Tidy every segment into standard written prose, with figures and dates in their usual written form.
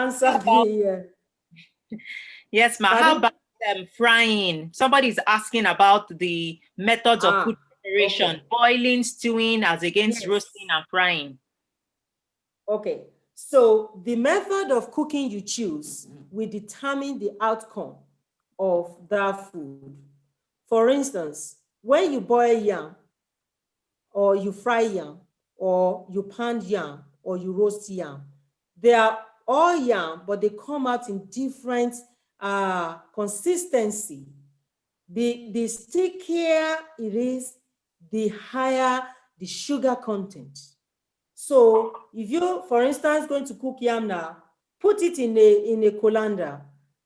answer the... Yes, ma. How about frying? Somebody's asking about the methods of food preparation, boiling, stewing, as against roasting and frying. Okay, so the method of cooking you choose will determine the outcome of that food. For instance, when you boil yam, or you fry yam, or you pound yam, or you roast yam, they are all yam, but they come out in different consistency. The stickier it is, the higher the sugar content. So if you, for instance, going to cook yam now, put it in a colander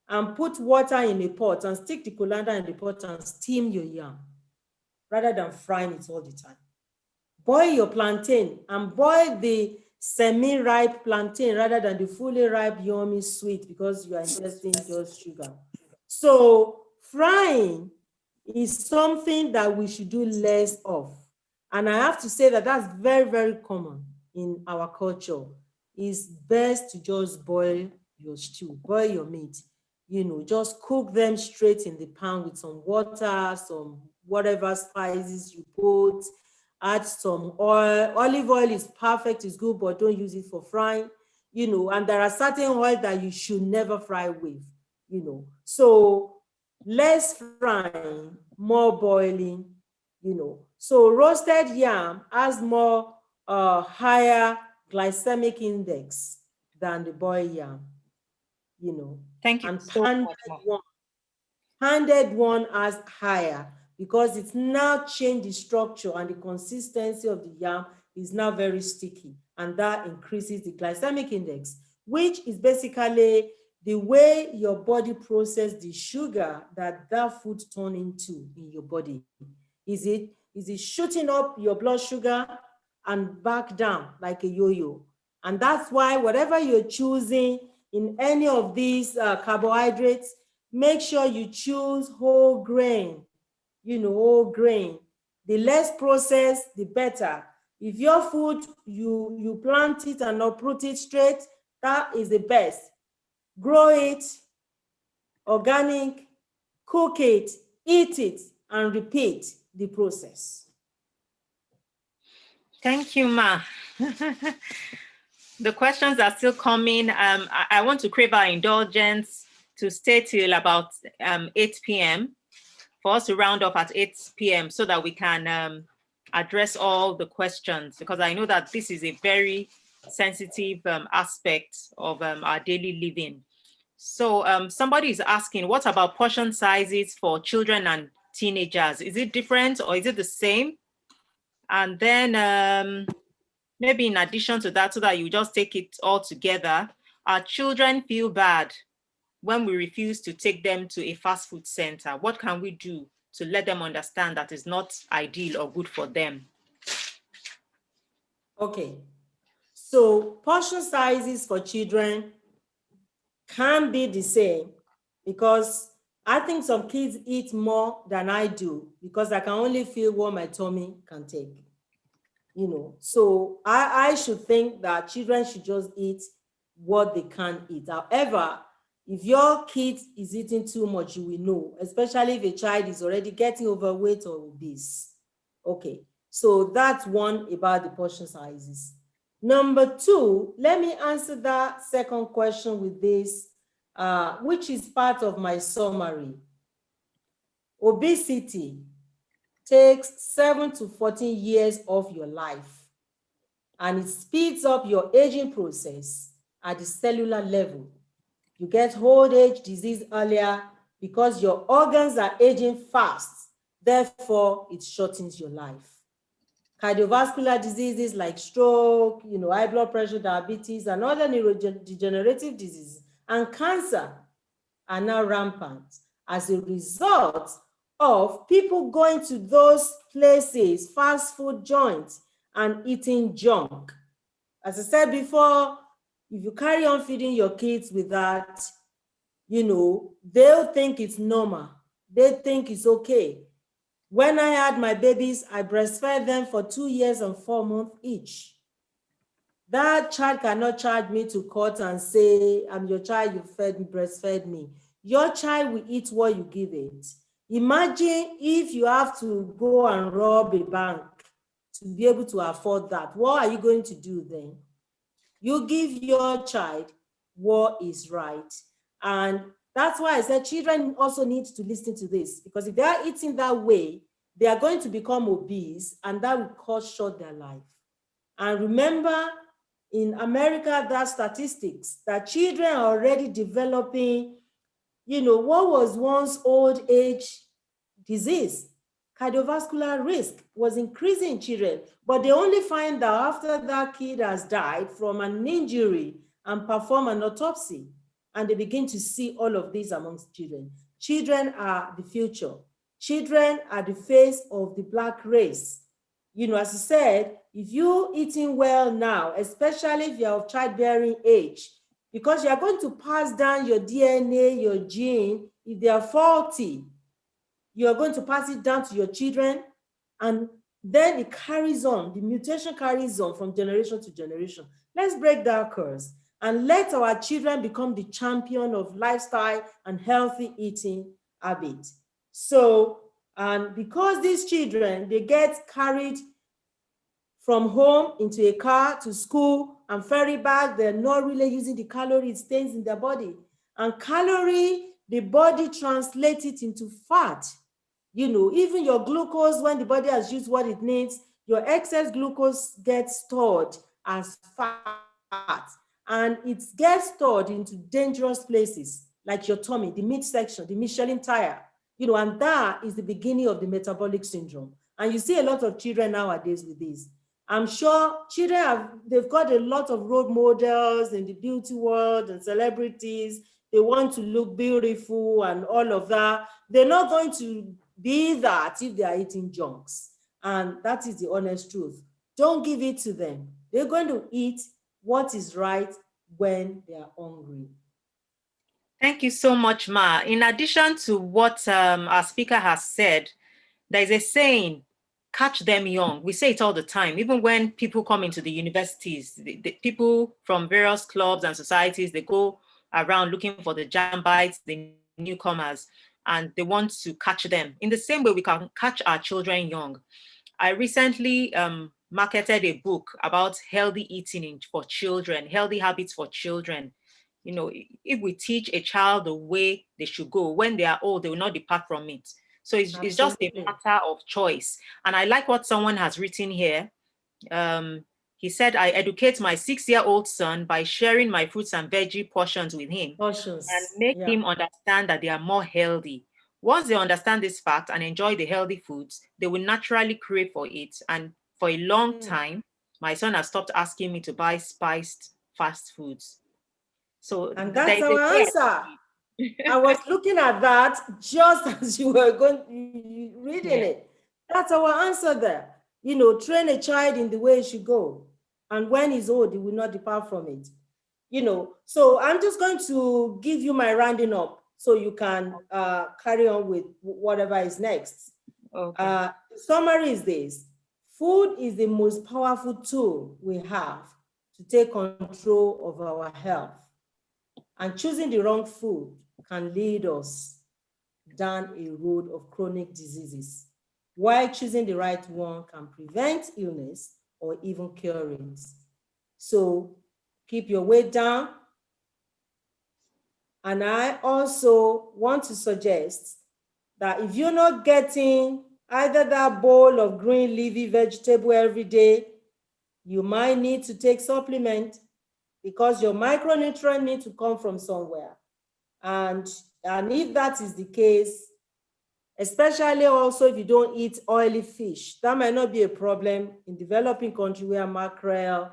and put water in a pot and stick the colander in the pot and steam your yam rather than frying it all the time. Boil your plantain and boil the semi-ripe plantain rather than the fully ripe yummy sweet, because you are ingesting just sugar. So frying is something that we should do less of. And I have to say that that's very, very common in our culture. It's best to just boil your stew, boil your meat, you know, just cook them straight in the pan with some water, some whatever spices you put, add some oil. Olive oil is perfect, is good, but don't use it for frying, you know, and there are certain oil that you should never fry with, you know. So less frying, more boiling, you know. So roasted yam has more higher glycemic index than the boiled yam, you know. Thank you. And pounded one has higher, because it's now changed the structure and the consistency of the yam is now very sticky, and that increases the glycemic index, which is basically the way your body processes the sugar that food turns into in your body. Is it shooting up your blood sugar and back down like a yo-yo? And that's why whatever you're choosing in any of these carbohydrates, make sure you choose whole grain, you know, whole grain. The less processed, the better. If your food, you plant it and uproot it straight, that is the best. Grow it, organic, cook it, eat it, and repeat the process. Thank you, Ma. The questions are still coming. I want to crave our indulgence to stay till about 8 p.m. for us to round off at 8 p.m. so that we can address all the questions, because I know that this is a very sensitive aspect of our daily living. So somebody is asking, what about portion sizes for children and teenagers? Is it different or is it the same? And then maybe in addition to that, so that you just take it all together, our children feel bad when we refuse to take them to a fast food center. What can we do to let them understand that it's not ideal or good for them? Okay, so portion sizes for children can be the same, because I think some kids eat more than I do, because I can only feel what my tummy can take, you know. So I should think that children should just eat what they can eat. However, if your kid is eating too much, you will know, especially if a child is already getting overweight or obese. Okay, so that's one about the portion sizes. Number two, let me answer that second question with this, which is part of my summary. Obesity takes 7 to 14 years of your life, and it speeds up your aging process at the cellular level. You get old age disease earlier because your organs are aging fast. Therefore, it shortens your life. Cardiovascular diseases like stroke, you know, high blood pressure, diabetes, and other neurodegenerative diseases, and cancer are now rampant as a result of people going to those places, fast food joints, and eating junk. As I said before, if you carry on feeding your kids with that, you know, they'll think it's normal. They think it's okay. When I had my babies, I breastfed them for 2 years and 4 months each. That child cannot charge me to court and say, I'm your child, you fed me, breastfed me. Your child will eat what you give it. Imagine if you have to go and rob a bank to be able to afford that. What are you going to do then? You give your child what is right. And that's why I said children also need to listen to this, because if they are eating that way, they are going to become obese, and that will cut short their life. And remember, in America, there are statistics that children are already developing, what was once old age disease, cardiovascular risk was increasing in children, but they only find that after that kid has died from an injury and perform an autopsy, and they begin to see all of these amongst children. Children are the future. Children are the face of the Black race. As I said, if you're eating well now, especially if you're of childbearing age, because you are going to pass down your DNA, your gene, if they are faulty, you are going to pass it down to your children, and then it carries on. The mutation carries on from generation to generation. Let's break that curse and let our children become the champion of lifestyle and healthy eating habits. So, and because these children, they get carried from home into a car to school and ferry back, they're not really using the calorie, it stays in their body. And calorie, the body translates it into fat. Even your glucose, when the body has used what it needs, your excess glucose gets stored as fat. And it gets stored into dangerous places, like your tummy, the midsection, the Michelin tire, and that is the beginning of the metabolic syndrome. And you see a lot of children nowadays with this. I'm sure children they've got a lot of role models in the beauty world and celebrities. They want to look beautiful and all of that. They're not going to be that if they are eating junks. And that is the honest truth. Don't give it to them. They're going to eat what is right when they are hungry. Thank you so much, Ma. In addition to what our speaker has said, there is a saying, catch them young. We say it all the time. Even when people come into the universities, the people from various clubs and societies, they go around looking for the jambites, the newcomers, and they want to catch them. In the same way, we can catch our children young. I recently marketed a book about healthy eating for children, healthy habits for children. If we teach a child the way they should go, when they are old, they will not depart from it. So it's just a matter of choice. And I like what someone has written here. He said, I educate my 6-year-old son by sharing my fruits and veggie portions with him and make him understand that they are more healthy. Once they understand this fact and enjoy the healthy foods, they will naturally crave for it. And for a long time, my son has stopped asking me to buy spiced fast foods. So, and that's our answer. I was looking at that just as you were reading it. That's our answer there. Train a child in the way he should go. And when he's old, he will not depart from it. So I'm just going to give you my rounding up so you can carry on with whatever is next. Okay. The summary is this. Food is the most powerful tool we have to take control of our health. And choosing the wrong food can lead us down a road of chronic diseases, while choosing the right one can prevent illness or even cure it. So keep your weight down. And I also want to suggest that if you're not getting either that bowl of green leafy vegetable every day, you might need to take supplement, because your micronutrient need to come from somewhere. And if that is the case, especially also if you don't eat oily fish, that might not be a problem in developing country where mackerel,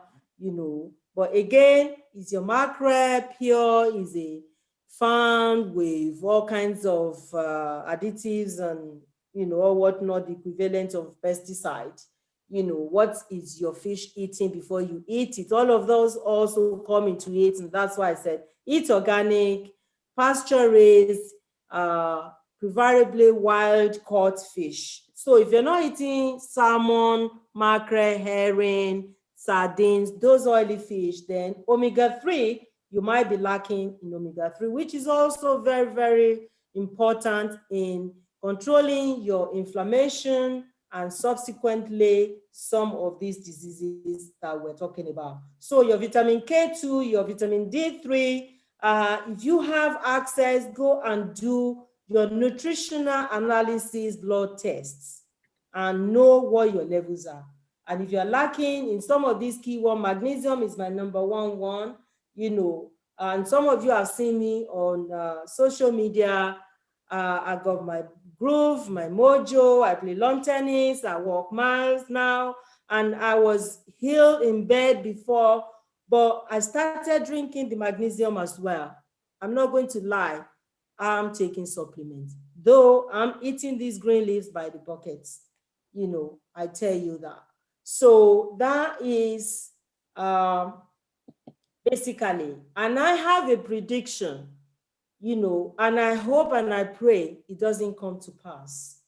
but again, is your mackerel pure? Is it found with all kinds of additives and, or whatnot, the equivalent of pesticide? What is your fish eating before you eat it? All of those also come into it. And that's why I said, eat organic, pasture raised, preferably wild caught fish. So if you're not eating salmon, mackerel, herring, sardines, those oily fish. Then omega-3, you might be lacking in omega-3, which is also very, very important in controlling your inflammation and subsequently some of these diseases that we're talking about. So your vitamin K2, your vitamin D3, if you have access, go and do your nutritional analysis blood tests and know what your levels are. And if you're lacking in some of these key ones, magnesium is my number one, you know, and some of you have seen me on social media. I got my groove, my mojo, I play lawn tennis, I walk miles now, and I was healed in bed before, but I started drinking the magnesium as well. I'm not going to lie, I'm taking supplements, though I'm eating these green leaves by the buckets, you know, I tell you that. So that is basically, and I have a prediction, you know, and I hope and I pray it doesn't come to pass.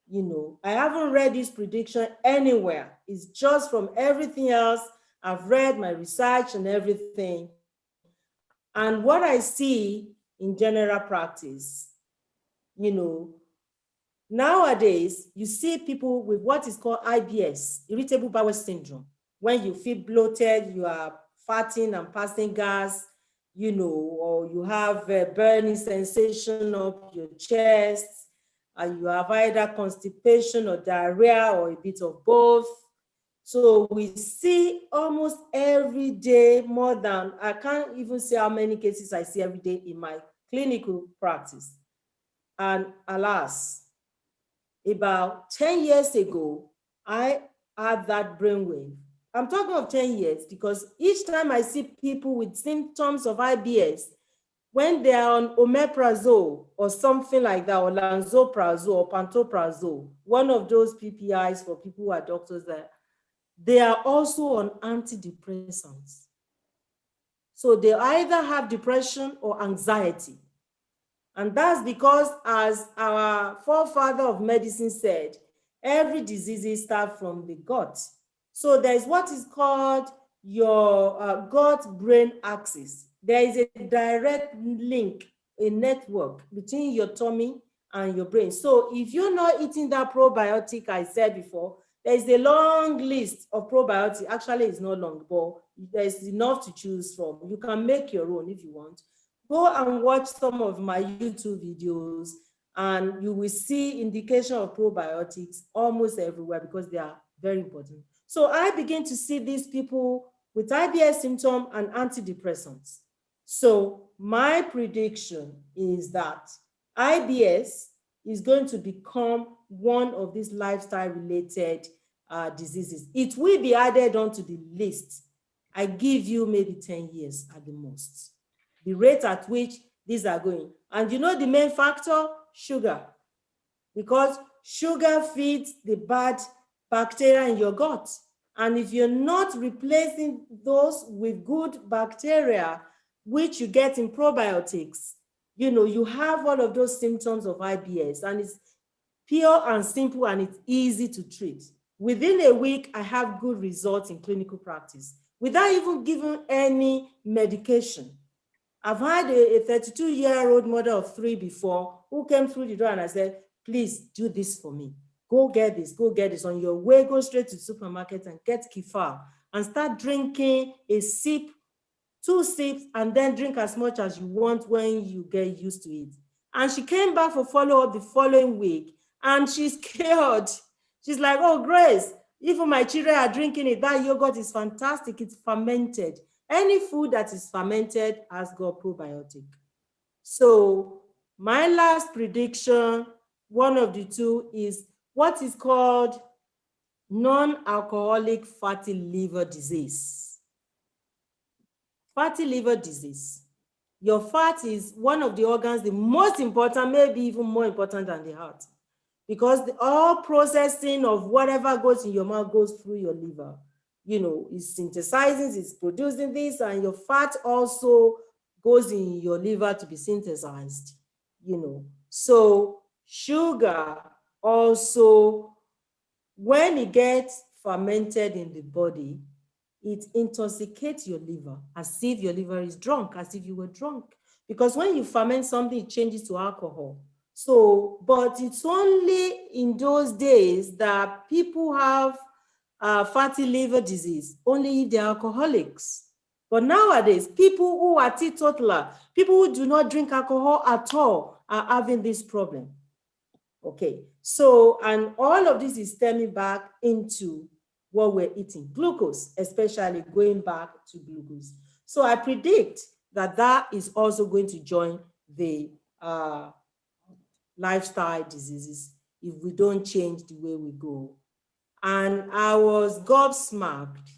You know, I haven't read this prediction anywhere. It's just from everything else. I've read my research and everything. And what I see in general practice, you know, nowadays, you see people with what is called IBS, irritable bowel syndrome. When you feel bloated, you are farting and passing gas, you know, or you have a burning sensation up your chest, and you have either constipation or diarrhea or a bit of both. So we see almost every day more than, I can't even say how many cases I see every day in my clinical practice. And alas, about 10 years ago, I had that brainwave. I'm talking of 10 years because each time I see people with symptoms of IBS, when they are on omeprazole or something like that, or lansoprazole or pantoprazole, one of those PPIs for people who are doctors, that they are also on antidepressants. So they either have depression or anxiety. And that's because, as our forefather of medicine said, every disease starts from the gut. So there is what is called your gut-brain axis. There is a direct link, a network between your tummy and your brain. So if you're not eating that probiotic I said before, there is a long list of probiotics. Actually, it's not long, but there's enough to choose from. You can make your own if you want. Go and watch some of my YouTube videos and you will see indication of probiotics almost everywhere because they are very important. So I begin to see these people with IBS symptom and antidepressants. So my prediction is that IBS is going to become one of these lifestyle related diseases. It will be added onto the list. I give you maybe 10 years at the most. The rate at which these are going. And you know the main factor? Sugar. Because sugar feeds the bad bacteria in your gut. And if you're not replacing those with good bacteria, which you get in probiotics, you know, you have all of those symptoms of IBS, and it's pure and simple and it's easy to treat. Within a week, I have good results in clinical practice without even giving any medication. I've had a 32-year-old mother of 3 before who came through the door and I said, please do this for me. Go get this, go get this. On your way, go straight to the supermarket and get Kefal and start drinking a sip, 2 sips, and then drink as much as you want when you get used to it. And she came back for follow-up the following week and she's scared. She's like, oh, Grace, even my children are drinking it. That yogurt is fantastic. It's fermented. Any food that is fermented has got probiotic. So my last prediction, one of the two, is what is called non-alcoholic fatty liver disease. Fatty liver disease. Your fat is one of the organs, the most important, maybe even more important than the heart, because all processing of whatever goes in your mouth goes through your liver. You know, it's synthesizing, it's producing this, and your fat also goes in your liver to be synthesized, you know. So sugar also, when it gets fermented in the body, it intoxicates your liver, as if your liver is drunk, as if you were drunk. Because when you ferment something, it changes to alcohol. So, but it's only in those days that people have fatty liver disease, only if they're alcoholics. But nowadays, people who are teetotaler, people who do not drink alcohol at all, are having this problem. Okay, so, and all of this is stemming back into what we're eating, glucose, especially going back to glucose. So I predict that that is also going to join the lifestyle diseases if we don't change the way we go. And I was gobsmacked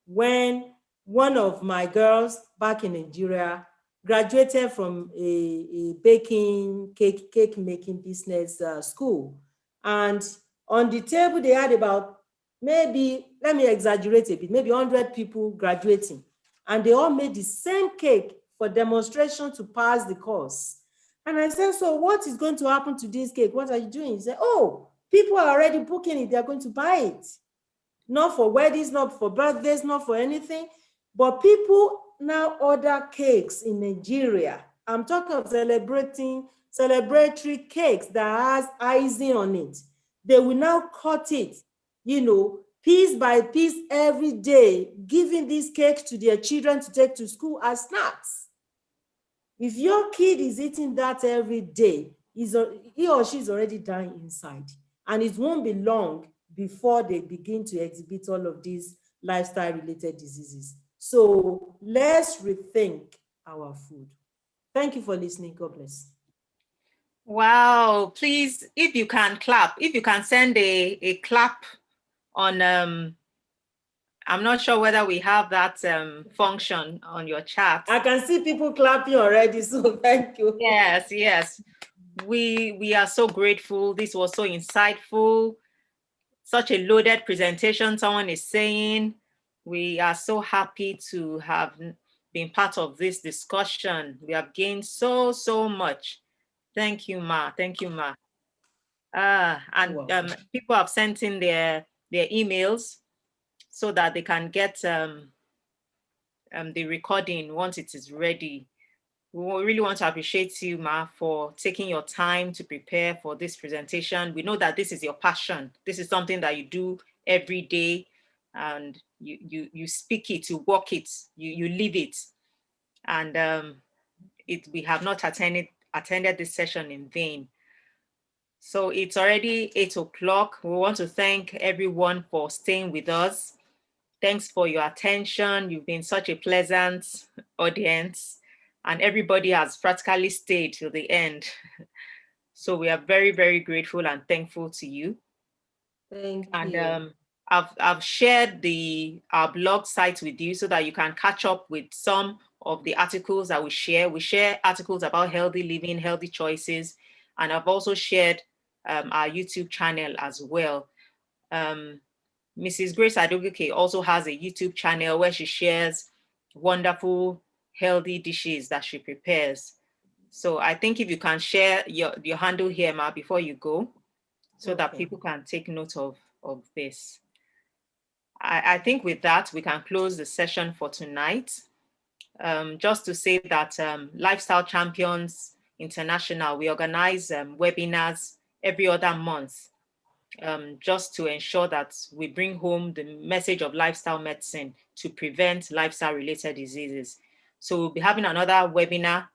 when one of my girls back in Nigeria graduated from a baking, cake making business school. And on the table, they had about, maybe, let me exaggerate a bit, maybe 100 people graduating. And they all made the same cake for demonstration to pass the course. And I said, so what is going to happen to this cake? What are you doing? He said, oh, people are already booking it. They're going to buy it. Not for weddings, not for birthdays, not for anything. But people now order cakes in Nigeria. I'm talking of celebratory cakes that has icing on it. They will now cut it, piece by piece every day, giving these cakes to their children to take to school as snacks. If your kid is eating that every day, he or she is already dying inside. And it won't be long before they begin to exhibit all of these lifestyle-related diseases. So let's rethink our food. Thank you for listening. God bless. Wow, please, if you can clap, if you can send a clap on, I'm not sure whether we have that function on your chat. I can see people clapping already, so thank you. Yes, yes. We are so grateful. This was so insightful. Such a loaded presentation, someone is saying. We are so happy to have been part of this discussion. We have gained so much. Thank you, Ma. Thank you, Ma. And people have sent in their emails so that they can get the recording once it is ready. We really want to appreciate you, Ma, for taking your time to prepare for this presentation. We know that this is your passion. This is something that you do every day, and you speak it, you walk it, you live it. And we have not attended this session in vain. So it's already 8 o'clock. We want to thank everyone for staying with us. Thanks for your attention. You've been such a pleasant audience, and everybody has practically stayed till the end. So we are very, very grateful and thankful to you. Thank you. And I've shared our blog site with you so that you can catch up with some of the articles that we share. We share articles about healthy living, healthy choices, and I've also shared our YouTube channel as well. Mrs. Grace Adegoke also has a YouTube channel where she shares wonderful, healthy dishes that she prepares. So I think if you can share your handle here, Ma, before you go, so that people can take note of this. I think with that, we can close the session for tonight. Just to say that Lifestyle Champions International, we organize webinars every other month. Just to ensure that we bring home the message of lifestyle medicine to prevent lifestyle-related diseases. So we'll be having another webinar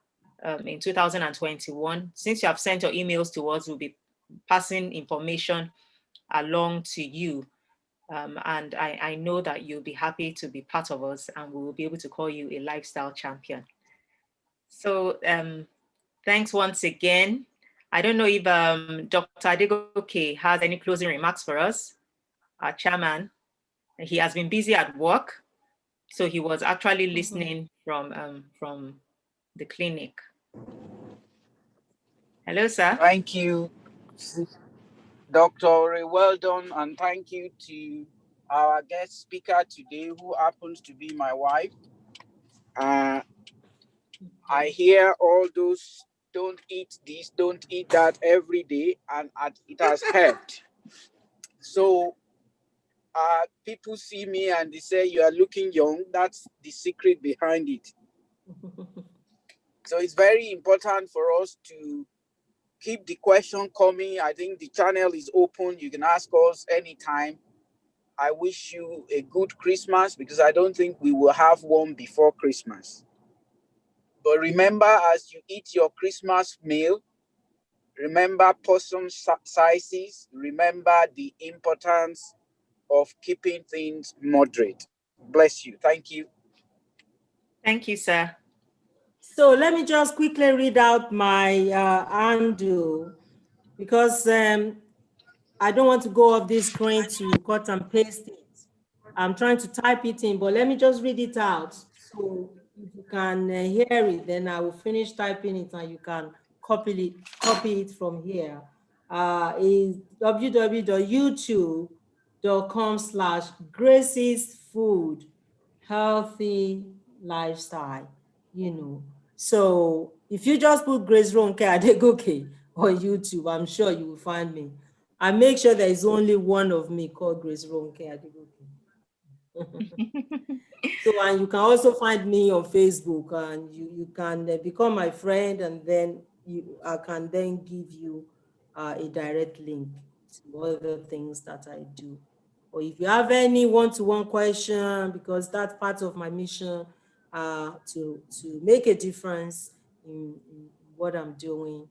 in 2021. Since you have sent your emails to us, we'll be passing information along to you. And I know that you'll be happy to be part of us, and we will be able to call you a lifestyle champion. So thanks once again. I don't know if Dr. Adegoke has any closing remarks for us, our chairman. He has been busy at work, so he was actually listening from the clinic. Hello, sir. Thank you, Dr. Well done, and thank you to our guest speaker today, who happens to be my wife. I hear all those don't eat this, don't eat that every day, and it has helped. So people see me and they say you are looking young. That's the secret behind it. So it's very important for us to keep the question coming. I think the channel is open. You can ask us anytime. I wish you a good Christmas because I don't think we will have one before Christmas. But remember, as you eat your Christmas meal, remember portion sizes. Remember the importance of keeping things moderate. Bless you. Thank you. Thank you, sir. So let me just quickly read out my handle because I don't want to go off this screen to cut and paste it. I'm trying to type it in, but let me just read it out. So if you can hear it, then I will finish typing it and you can copy it from here. Is www.youtube.com/Grace's Food Healthy Lifestyle, So if you just put Grace Ronke Adegoke on YouTube, I'm sure you will find me. And make sure there is only one of me called Grace Ronke Adegoke. So, and you can also find me on Facebook, and you can become my friend, and then I can then give you a direct link to other things that I do. Or if you have any one-to-one question, because that's part of my mission, to make a difference in what I'm doing.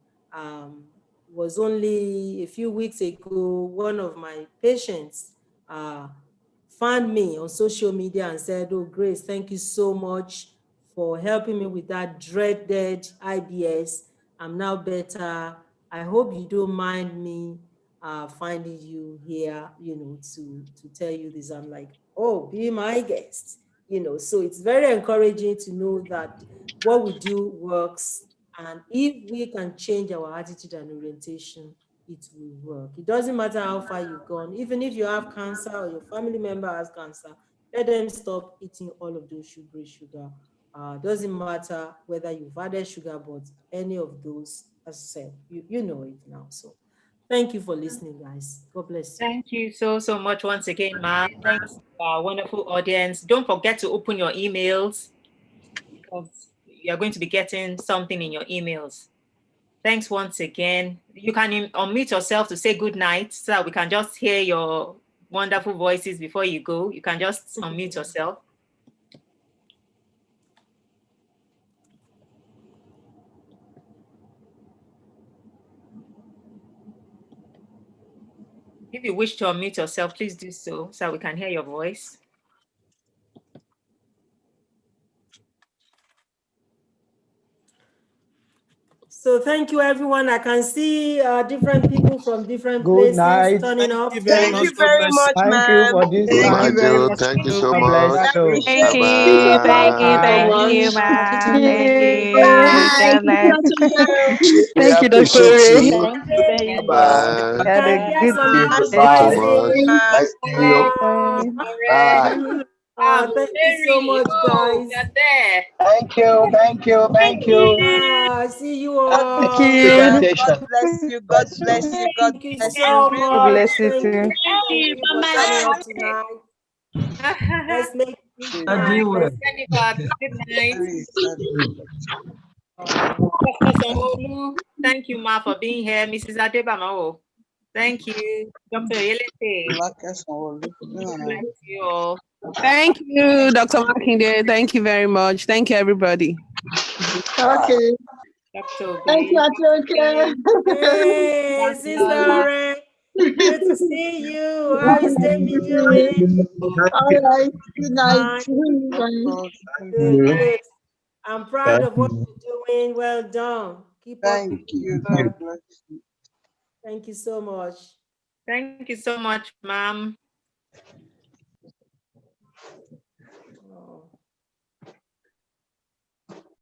Was only a few weeks ago, one of my patients found me on social media and said, "Oh, Grace, thank you so much for helping me with that dreaded IBS. I'm now better. I hope you don't mind me finding you here, to tell you this." I'm like, "Oh, be my guest." So it's very encouraging to know that what we do works. And if we can change our attitude and orientation, it will work. It doesn't matter how far you've gone. Even if you have cancer or your family member has cancer, let them stop eating all of those sugary sugar. Doesn't matter whether you've added sugar, but any of those, as I said, you know it now. So thank you for listening, guys. God bless you. Thank you so much once again, Ma. Thanks to our wonderful audience. Don't forget to open your emails because you're going to be getting something in your emails. Thanks once again. You can unmute yourself to say good night so that we can just hear your wonderful voices before you go. You can just unmute yourself. If you wish to unmute yourself, please do so we can hear your voice. So thank you, everyone. I can see different people from different Good places night. turning up. Thank you very much, Thank you ma'am. for this Thank time. you very much. Thank you so God bless much. you. Thank you. Bye-bye. Thank you so much. Thank you. Bye. God bless. Thank you, Dr. Appreciate Ray. you. Thank you very much. Bye-bye. I Had a can hear good some day. loud Thank you so voices. much. Nice to meet you. Bye. Thank you so much, guys. You're there. Thank you. Thank you. Thank you. See you Thank all. you. God bless you. God bless you. God Thank you bless so you. God much. bless you Thank too. you. Thank you for turning up tonight. Let's make it big time. Jennifer, good night. Dr. Sanwo-Olu, thank you, Ma, for being here. Mrs. Adebamao, thank you. Dr. Yelete, bless you all. Thank you, Dr. Makinde. Thank you very much. Thank you, everybody. Okay. Dr. Thank you, Grace. Atoke. Hey, Sister Ray. Good to see you. How is Demi doing? All right. Good night. Fine. Good. I'm proud of what you're doing. Well done. Keep up. Thank you. God bless you. Thank you so much. Thank you so much, ma'am.